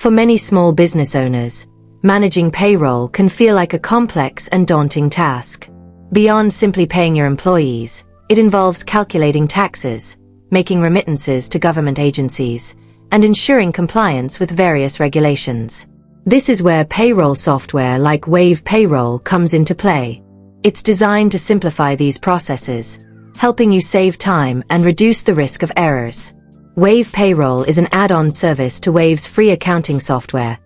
For many small business owners, managing payroll can feel like a complex and daunting task. Beyond simply paying your employees, it involves calculating taxes, making remittances to government agencies, and ensuring compliance with various regulations. This is where payroll software like Wave Payroll comes into play. It's designed to simplify these processes, helping you save time and reduce the risk of errors. Wave Payroll is an add-on service to Wave's free accounting software,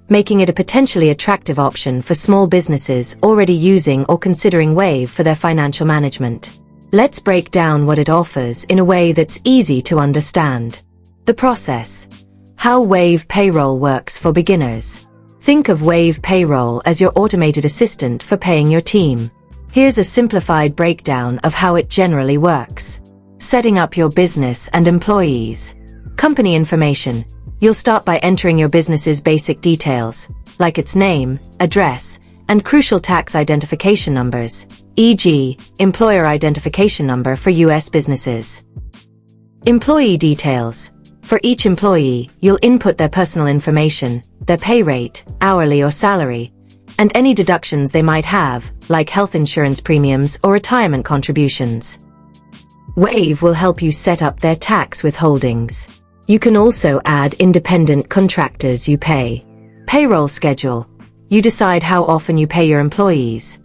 making it a potentially attractive option for small businesses already using or considering Wave for their financial management. Let's break down what it offers in a way that's easy to understand. The process. How Wave Payroll works for beginners. Think of Wave Payroll as your automated assistant for paying your team. Here's a simplified breakdown of how it generally works. Setting up your business and employees. Company information. You'll start by entering your business's basic details, like its name, address, and crucial tax identification numbers, e.g., employer identification number for U.S. businesses. Employee details. For each employee, you'll input their personal information, their pay rate, hourly or salary, and any deductions they might have, like health insurance premiums or retirement contributions. Wave will help you set up their tax withholdings. You can also add independent contractors you pay. Payroll schedule. You decide how often you pay your employees.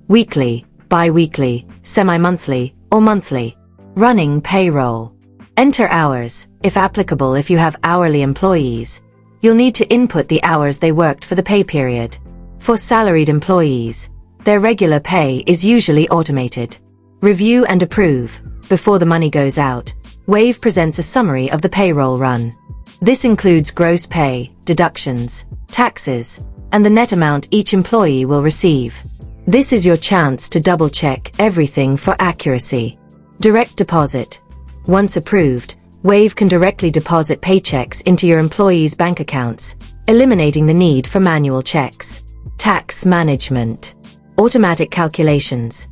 Weekly, bi-weekly, semi-monthly, or monthly. Running payroll. Enter hours, if applicable. If you have hourly employees, you'll need to input the hours they worked for the pay period. For salaried employees, their regular pay is usually automated. Review and approve. Before the money goes out, Wave presents a summary of the payroll run. This includes gross pay, deductions, taxes, and the net amount each employee will receive. This is your chance to double-check everything for accuracy. Direct deposit. Once approved, Wave can directly deposit paychecks into your employees' bank accounts, eliminating the need for manual checks. Tax management. Automatic calculations.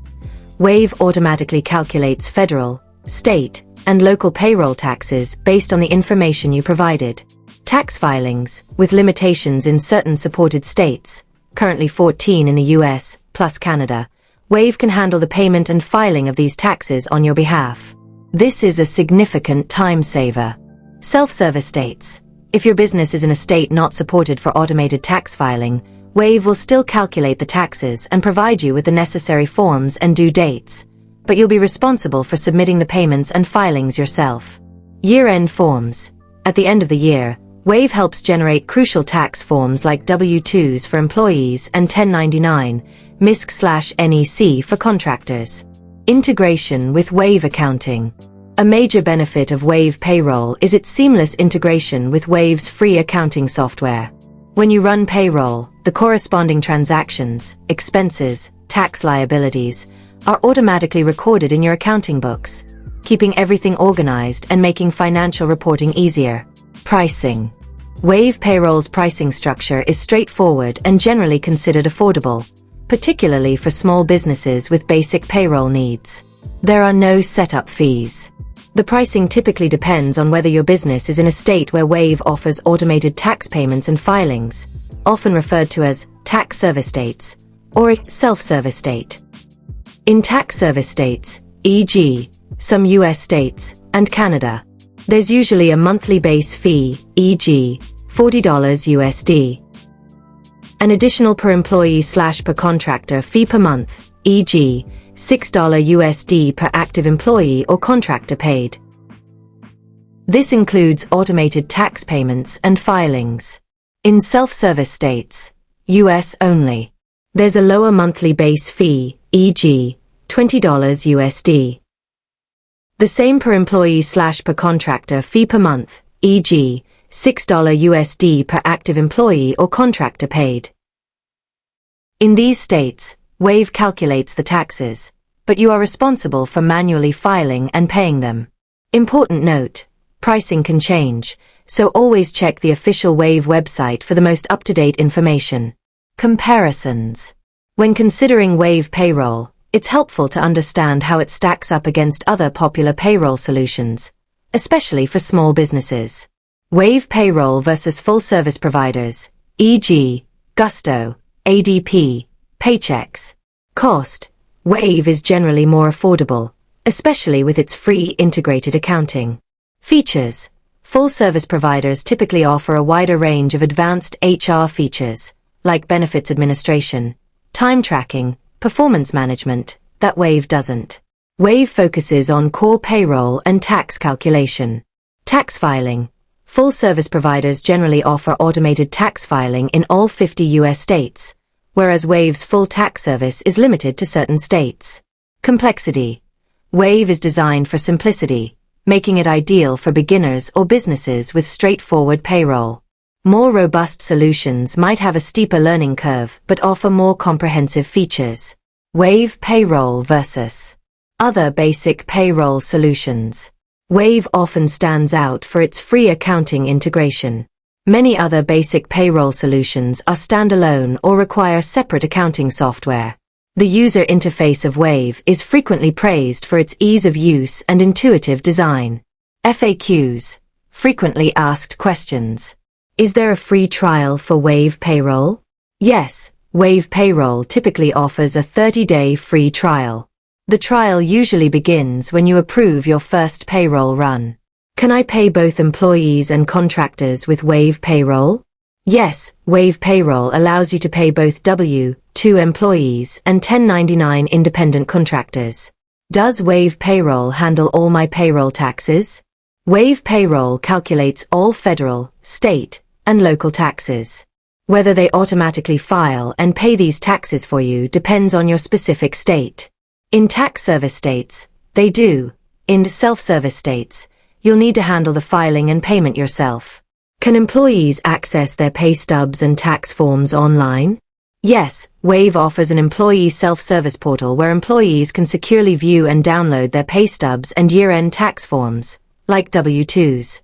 Wave automatically calculates federal, state, and local payroll taxes based on the information you provided. Tax filings, with limitations in certain supported states, currently 14 in the US, plus Canada, Wave can handle the payment and filing of these taxes on your behalf. This is a significant time saver. Self-service states. If your business is in a state not supported for automated tax filing, Wave will still calculate the taxes and provide you with the necessary forms and due dates, but you'll be responsible for submitting the payments and filings yourself. Year-end forms. At the end of the year, Wave helps generate crucial tax forms like W-2s for employees and 1099, MISC/NEC for contractors. Integration with Wave accounting. A major benefit of Wave Payroll is its seamless integration with Wave's free accounting software. When you run payroll, the corresponding transactions, expenses, tax liabilities, are automatically recorded in your accounting books, keeping everything organized and making financial reporting easier. Pricing. Wave Payroll's pricing structure is straightforward and generally considered affordable, particularly for small businesses with basic payroll needs. There are no setup fees. The pricing typically depends on whether your business is in a state where Wave offers automated tax payments and filings, often referred to as tax service states, or a self-service state. In tax service states, e.g., some US states, and Canada, there's usually a monthly base fee, e.g., $40 USD. An additional per employee/per contractor fee per month, e.g., $6 USD per active employee or contractor paid. This includes automated tax payments and filings. In self-service states, US only, there's a lower monthly base fee, e.g., $20 USD. The same per employee/per contractor fee per month, e.g., $6 USD per active employee or contractor paid. In these states, Wave calculates the taxes, but you are responsible for manually filing and paying them. Important note, pricing can change, so always check the official Wave website for the most up-to-date information. Comparisons. When considering Wave Payroll, it's helpful to understand how it stacks up against other popular payroll solutions, especially for small businesses. Wave Payroll versus full service providers, e.g., Gusto, ADP, Paychex. Cost. Wave is generally more affordable, especially with its free integrated accounting. Features. Full service providers typically offer a wider range of advanced HR features, like benefits administration, time tracking, performance management, that Wave doesn't. Wave focuses on core payroll and tax calculation. Tax filing. Full service providers generally offer automated tax filing in all 50 US states, whereas Wave's full tax service is limited to certain states. Complexity. Wave is designed for simplicity, making it ideal for beginners or businesses with straightforward payroll. More robust solutions might have a steeper learning curve but offer more comprehensive features. Wave Payroll versus other basic payroll solutions. Wave often stands out for its free accounting integration. Many other basic payroll solutions are standalone or require separate accounting software. The user interface of Wave is frequently praised for its ease of use and intuitive design. FAQs, frequently asked questions. Is there a free trial for Wave Payroll? Yes, Wave Payroll typically offers a 30-day free trial. The trial usually begins when you approve your first payroll run. Can I pay both employees and contractors with Wave Payroll? Yes, Wave Payroll allows you to pay both W-2 employees and 1099 independent contractors. Does Wave Payroll handle all my payroll taxes? Wave Payroll calculates all federal, state, and local taxes. Whether they automatically file and pay these taxes for you depends on your specific state. In tax service states, they do. In self-service states, you'll need to handle the filing and payment yourself. Can employees access their pay stubs and tax forms online? Yes, Wave offers an employee self-service portal where employees can securely view and download their pay stubs and year-end tax forms, like W-2s.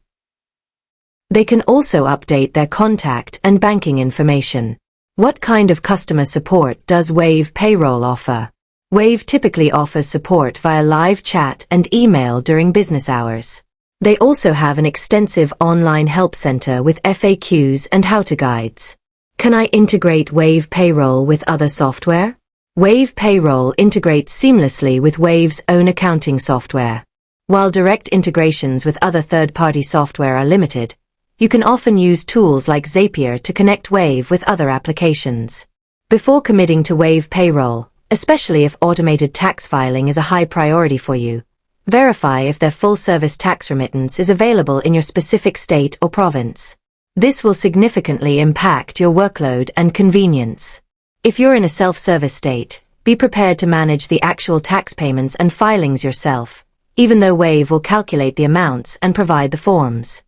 They can also update their contact and banking information. What kind of customer support does Wave Payroll offer? Wave typically offers support via live chat and email during business hours. They also have an extensive online help center with FAQs and how-to guides. Can I integrate Wave Payroll with other software? Wave Payroll integrates seamlessly with Wave's own accounting software. While direct integrations with other third-party software are limited, you can often use tools like Zapier to connect Wave with other applications. Before committing to Wave Payroll, especially if automated tax filing is a high priority for you, verify if their full-service tax remittance is available in your specific state or province. This will significantly impact your workload and convenience. If you're in a self-service state, be prepared to manage the actual tax payments and filings yourself, even though Wave will calculate the amounts and provide the forms.